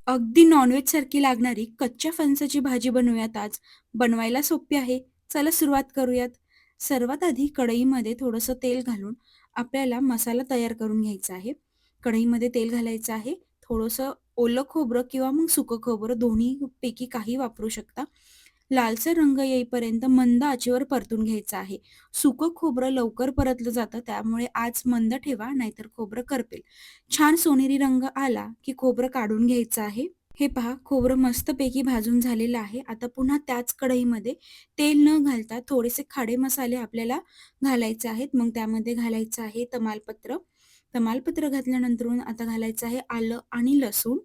अगदी नॉनव्हेजसारखी लागणारी कच्च्या फणसाची भाजी बनवूयात आज. बनवायला सोपी आहे. चला सुरुवात करूयात. सर्वात आधी कढईमध्ये थोडंसं तेल घालून आपल्याला मसाला तयार करून घ्यायचा आहे. कढईमध्ये तेल घालायचं आहे. थोडंसं ओलं खोबरं किंवा मग सुकं खोबरं दोन्हीपैकी काही वापरू शकता. लालसर रंग येईपर्यंत मंद आचेवर परतून घ्यायचं आहे. सुकं खोबरं लवकर परतलं जातं, त्यामुळे आच मंद ठेवा, नाहीतर खोबरं करपेल. छान सोनेरी रंग आला की खोबरं काढून घ्यायचं आहे. हे पहा, खोबरं मस्तपैकी भाजून झालेलं आहे. आता पुन्हा त्याच कढईमध्ये तेल न घालता थोडेसे खडे मसाले आपल्याला घालायचे आहेत. मग त्यामध्ये घालायचं आहे तमालपत्र. तमालपत्र घातल्यानंतरून आता घालायचं आहे आलं आणि लसूण.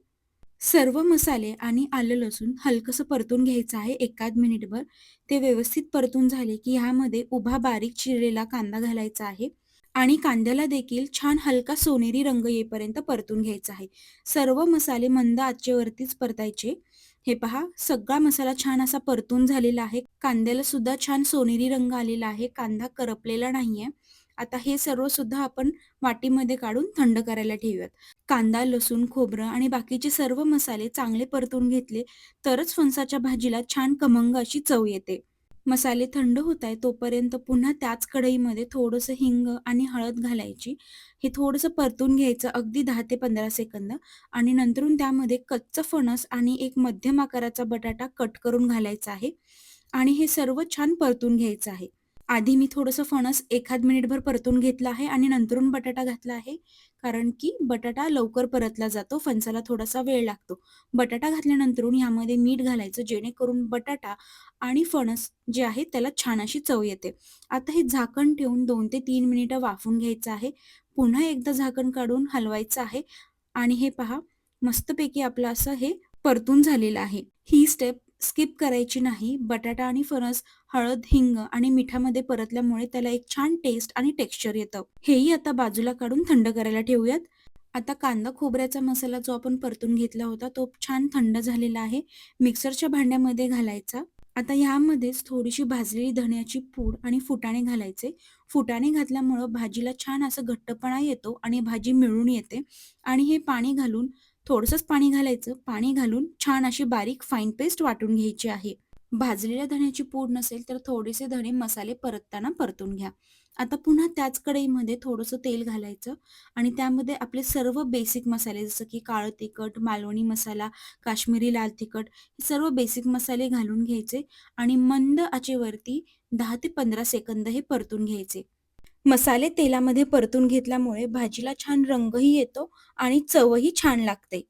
सर्व मसाले आणि आलं लसूण हलकंसं परतून घ्यायचं आहे एखाद मिनिटभर. ते व्यवस्थित परतून झाले की ह्यामध्ये उभा बारीक चिरलेला कांदा घालायचा आहे आणि कांद्याला देखील छान हलका सोनेरी रंग येईपर्यंत परतून घ्यायचा आहे. सर्व मसाले मंद आचेवरतीच परतायचे. हे पहा, सगळा मसाला छान असा परतून झालेला आहे. कांद्याला सुद्धा छान सोनेरी रंग आलेला आहे. कांदा करपलेला नाहीये. आता हे सर्व सुद्धा आपण वाटीमध्ये काढून थंड करायला ठेवूयात. कांदा, लसूण, खोबरं आणि बाकीचे सर्व मसाले चांगले परतून घेतले तरच फणसाच्या भाजीला छान खमंग अशी चव येते. मसाले थंड होत आहे तोपर्यंत पुन्हा त्याच कढईमध्ये थोडंसं हिंग आणि हळद घालायची. हे थोडंसं परतून घ्यायचं अगदी 10 ते 15 सेकंद आणि नंतरून त्यामध्ये कच्चं फणस आणि एक मध्यम आकाराचा बटाटा कट करून घालायचा आहे आणि हे सर्व छान परतून घ्यायचं आहे. आधी मी थोडंसं फणस एखाद मिनिटभर परतून घेतलं आहे आणि नंतरून बटाटा घातला आहे. कारण की बटाटा लवकर परतला जातो, फणसाला थोडासा वेळ लागतो. बटाटा घातल्यानंतरून ह्यामध्ये मीठ घालायचं जेणेकरून बटाटा आणि फणस जे आहे त्याला छान अशी चव येते. आता हे झाकण ठेवून 2 ते 3 मिनिटं वाफवून घ्यायचं आहे. पुन्हा एकदा झाकण काढून हलवायचं आहे आणि हे पहा, मस्तपैकी आपलं असं हे परतून झालेलं आहे. ही स्टेप स्किप करायची नाही. बटाटा आणि फणस हळद, हिंग आणि मिठामध्ये परतल्यामुळे त्याला एक छान टेस्ट आणि टेक्स्चर येतं. हेही आता बाजूला काढून थंड करायला ठेवूयात. आता कांदा खोबऱ्याचा मसाला जो आपण परतून घेतला होता तो छान थंड झालेला आहे. मिक्सरच्या भांड्यामध्ये घालायचा. आता ह्यामध्येच थोडीशी भाजलेली धण्याची पूड आणि फुटाणे घालायचे. फुटाणे घातल्यामुळं भाजीला छान असा घट्टपणा येतो आणि भाजी मिळून येते आणि हे पाणी घालून थोडंसंच पाणी घालायचं. पाणी घालून छान अशी बारीक फाईन पेस्ट वाटून घ्यायची आहे. भाजलेल्या धण्याची पूड नसेल तर थोडेसे धणे मसाले परतताना परतून घ्या. आता पुन्हा त्याच कढईमध्ये थोडंसं तेल घालायचं आणि त्यामध्ये आपले सर्व बेसिक मसाले जसं की काळं तिखट, मालवणी मसाला, काश्मीरी लाल तिखट हे सर्व बेसिक मसाले घालून घ्यायचे आणि मंद आचेवरती 10 ते 15 सेकंद हे परतून घ्यायचे. मसाले तेलामध्ये परतून घेतल्यामुळे भाजीला छान रंगही येतो आणि चवही छान लागते.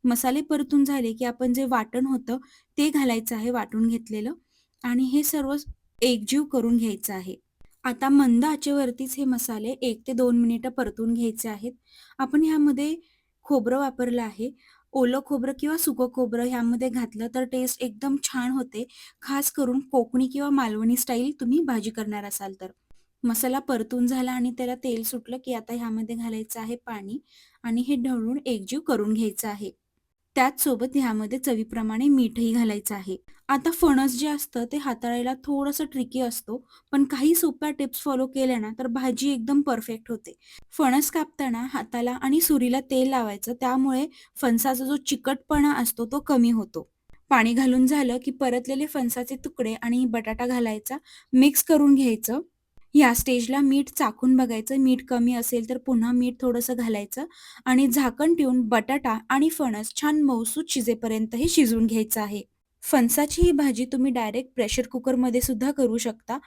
मसाले परतून झाले की आपण जे वाटण होतं ते घालायचं आहे वाटून घेतलेलं आणि हे सर्व एकजीव करून घ्यायचं आहे. आता मंद आचेवरतीच हे मसाले 1 ते 2 मिनिटं परतून घ्यायचे आहेत. आपण ह्यामध्ये खोबरं वापरलं आहे. ओलं खोबरं किंवा सुकं खोबरं ह्यामध्ये घातलं तर टेस्ट एकदम छान होते. खास करून कोकणी किंवा मालवणी स्टाईल तुम्ही भाजी करणार असाल तर. मसाला परतून झाला आणि त्याला तेल सुटलं की आता ह्यामध्ये घालायचं आहे पाणी आणि हे ढवळून एकजीव करून घ्यायचं आहे. त्याचसोबत ह्यामध्ये चवीप्रमाणे मीठही घालायचं आहे. आता फणस जे असतं ते हाताळायला थोडंसं ट्रिकी असतो, पण काही सोप्या टिप्स फॉलो केल्या ना तर भाजी एकदम परफेक्ट होते. फणस कापताना हाताला आणि सुरीला तेल लावायचं, त्यामुळे फणसाचा जो चिकटपणा असतो तो कमी होतो. पाणी घालून झालं की परतलेले फणसाचे तुकडे आणि बटाटा घालायचा, मिक्स करून घ्यायचं. या स्टेजला मीठ चाखून बघायचं. मीठ कमी असेल तर पुन्हा मीठ थोडंसं घालायचं आणि झाकण ठेवून बटाटा आणि फणस छान मऊसूत शिजेपर्यंत हे शिजवून घ्यायचं आहे. फणसाची ही भाजी तुम्ही डायरेक्ट प्रेशर कुकरमध्ये सुद्धा करू शकता.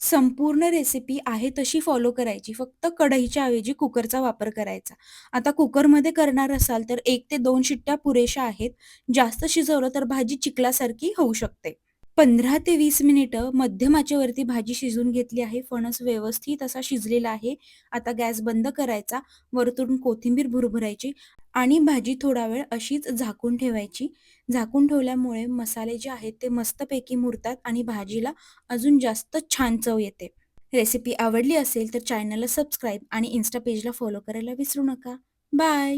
संपूर्ण रेसिपी आहे तशी फॉलो करायची. फक्त कढईच्या ऐवजी कुकरचा वापर करायचा. आता कुकरमध्ये करणार असाल तर 1 ते 2 शिट्ट्या पुरेशा आहेत. जास्त शिजवलं तर भाजी चिखलासारखी होऊ शकते. 15 ते 20 मिनिटं मध्यम आचेवरती भाजी शिजवून घेतली आहे. फणस व्यवस्थित असा शिजलेला आहे. आता गॅस बंद करायचा, वरतून कोथिंबीर भुरभुरायची आणि भाजी थोडा वेळ अशीच झाकून ठेवायची. झाकून ठेवल्यामुळे मसाले जे आहेत ते मस्तपैकी मुरतात आणि भाजीला अजून जास्त छान चव येते. रेसिपी आवडली असेल तर चॅनलला सबस्क्राईब आणि इन्स्टा पेजला फॉलो करायला विसरू नका. बाय.